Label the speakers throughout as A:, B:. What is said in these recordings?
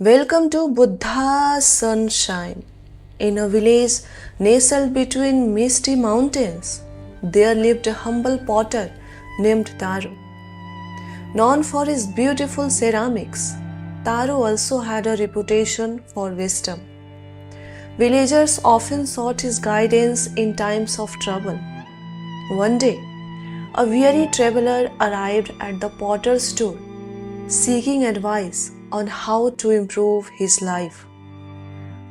A: Welcome to BuddhaSunshine. In a village nestled between misty mountains, there lived a humble potter named Taro. Known for his beautiful ceramics, Taro also had a reputation for wisdom. Villagers often sought his guidance in times of trouble. One day, a weary traveler arrived at the potter's store, seeking advice on how to improve his life.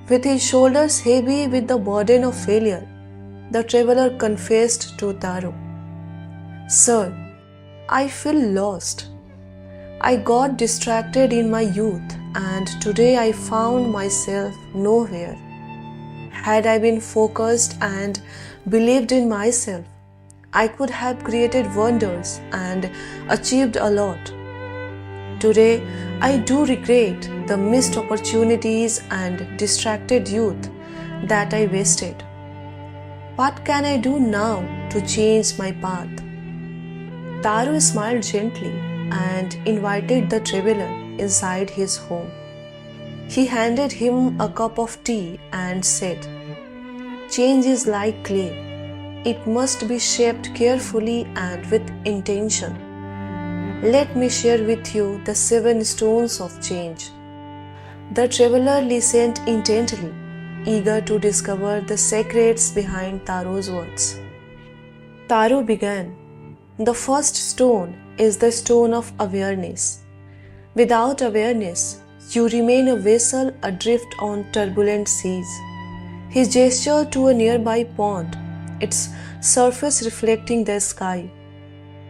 A: With his shoulders heavy with the burden of failure, the traveler confessed to Taro, "Sir, I feel lost. I got distracted in my youth and today I found myself nowhere. Had I been focused and believed in myself, I could have created wonders and achieved a lot. Today, I do regret the missed opportunities and distracted youth that I wasted. What can I do now to change my path?" Taro smiled gently and invited the traveler inside his home. He handed him a cup of tea and said, "Change is like clay. It must be shaped carefully and with intention. Let me share with you the 7 stones of change." The traveler listened intently, eager to discover the secrets behind Taro's words. Taro began, "The first stone is the stone of awareness. Without awareness, you remain a vessel adrift on turbulent seas." He gestured to a nearby pond, its surface reflecting the sky.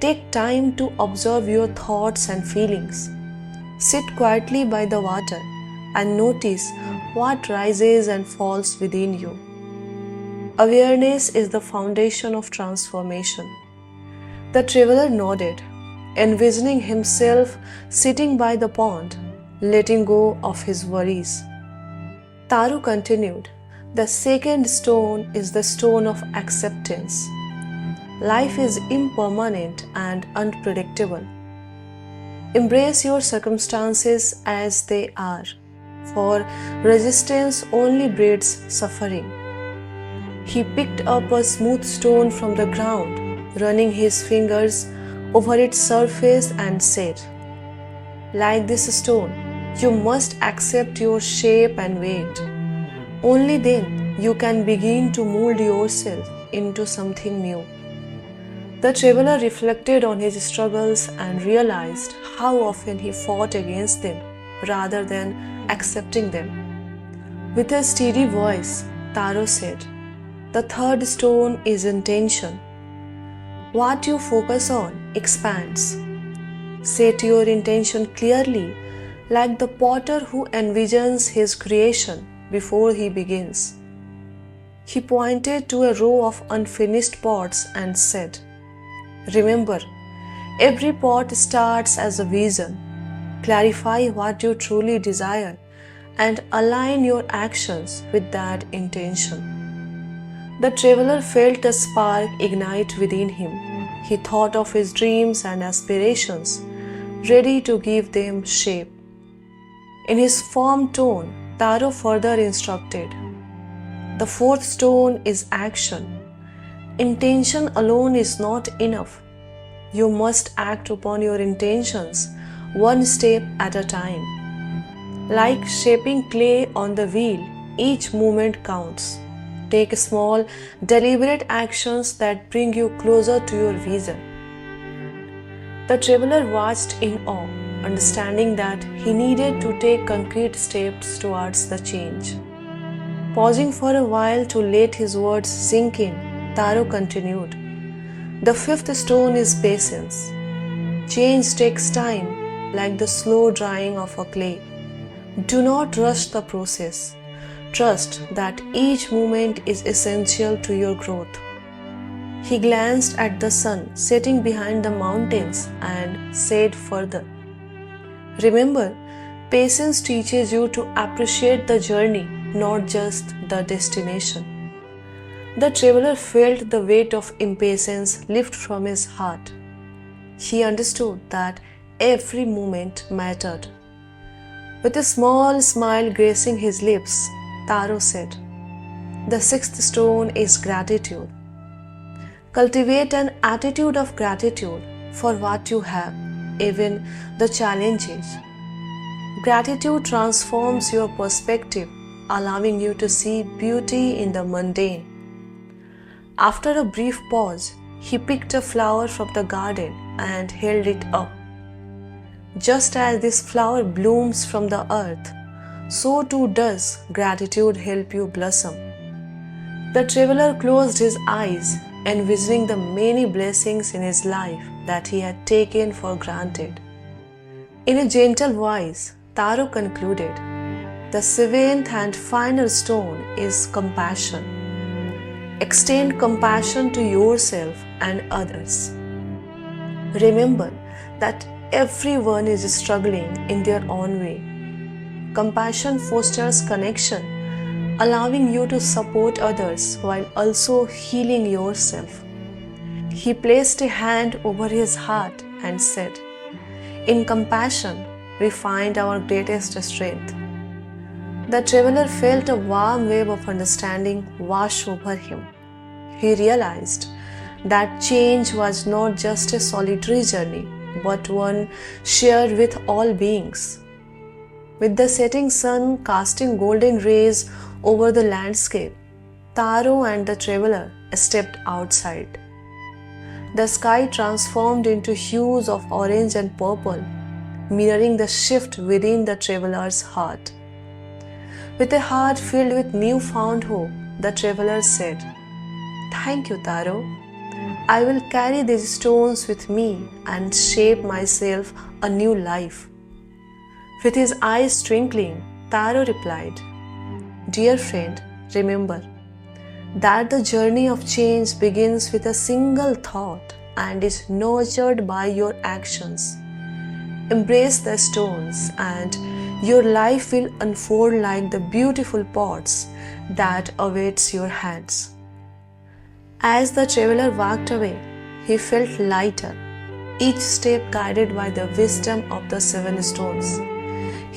A: "Take time to observe your thoughts and feelings. Sit quietly by the water and notice what rises and falls within you." Awareness is the foundation of transformation. The traveler nodded, envisioning himself sitting by the pond, letting go of his worries. Taro continued, "The second stone is the stone of acceptance. Life is impermanent and unpredictable. Embrace your circumstances as they are, for resistance only breeds suffering." He picked up a smooth stone from the ground, running his fingers over its surface and said, "Like this stone, you must accept your shape and weight. Only then you can begin to mold yourself into something new." The traveler reflected on his struggles and realized how often he fought against them rather than accepting them. With a steady voice, Taro said, "The third stone is intention. What you focus on expands. Set your intention clearly, like the potter who envisions his creation before he begins." He pointed to a row of unfinished pots and said, "Remember, every pot starts as a vision. Clarify what you truly desire and align your actions with that intention." The traveler felt a spark ignite within him. He thought of his dreams and aspirations, ready to give them shape. In his firm tone, Taro further instructed, "The fourth stone is action. Intention alone is not enough. You must act upon your intentions one step at a time. Like shaping clay on the wheel, each movement counts. Take small, deliberate actions that bring you closer to your vision." The traveler watched in awe, understanding that he needed to take concrete steps towards the change. Pausing for a while to let his words sink in, Taro continued, "The fifth stone is patience. Change takes time, like the slow drying of a clay. Do not rush the process. Trust that each movement is essential to your growth." He glanced at the sun setting behind the mountains and said further, "Remember, patience teaches you to appreciate the journey, not just the destination." The traveler felt the weight of impatience lift from his heart. He understood that every moment mattered. With a small smile gracing his lips, Taro said, "The sixth stone is gratitude. Cultivate an attitude of gratitude for what you have, even the challenges. Gratitude transforms your perspective, allowing you to see beauty in the mundane." After a brief pause, he picked a flower from the garden and held it up. "Just as this flower blooms from the earth, so too does gratitude help you blossom." The traveler closed his eyes, envisioning the many blessings in his life that he had taken for granted. In a gentle voice, Taro concluded, "The seventh and final stone is compassion. Extend compassion to yourself and others. Remember that everyone is struggling in their own way. Compassion fosters connection, allowing you to support others while also healing yourself." He placed a hand over his heart and said, "In compassion, we find our greatest strength." The traveler felt a warm wave of understanding wash over him. He realized that change was not just a solitary journey, but one shared with all beings. With the setting sun casting golden rays over the landscape, Taro and the traveler stepped outside. The sky transformed into hues of orange and purple, mirroring the shift within the traveler's heart. With a heart filled with newfound hope, the traveler said, "Thank you, Taro. I will carry these stones with me and shape myself a new life." With his eyes twinkling, Taro replied, "Dear friend, remember that the journey of change begins with a single thought and is nurtured by your actions. Embrace the stones and your life will unfold like the beautiful pots that awaits your hands." As the traveler walked away, he felt lighter, each step guided by the wisdom of the seven stones.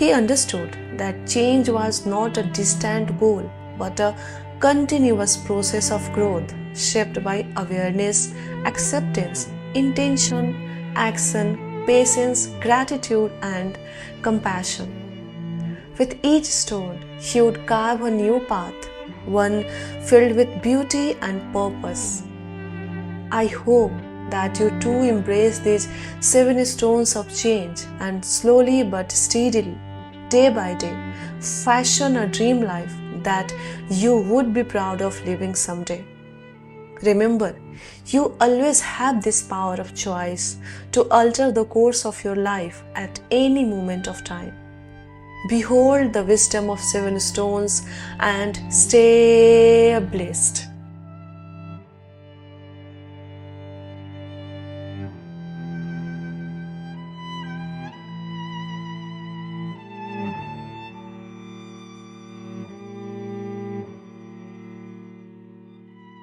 A: He understood that change was not a distant goal, but a continuous process of growth shaped by awareness, acceptance, intention, action, patience, gratitude, and compassion. With each stone, he would carve a new path, one filled with beauty and purpose. I hope that you too embrace these seven stones of change and slowly but steadily, day by day, fashion a dream life that you would be proud of living someday. Remember, you always have this power of choice to alter the course of your life at any moment of time. Behold the wisdom of seven stones and stay blessed.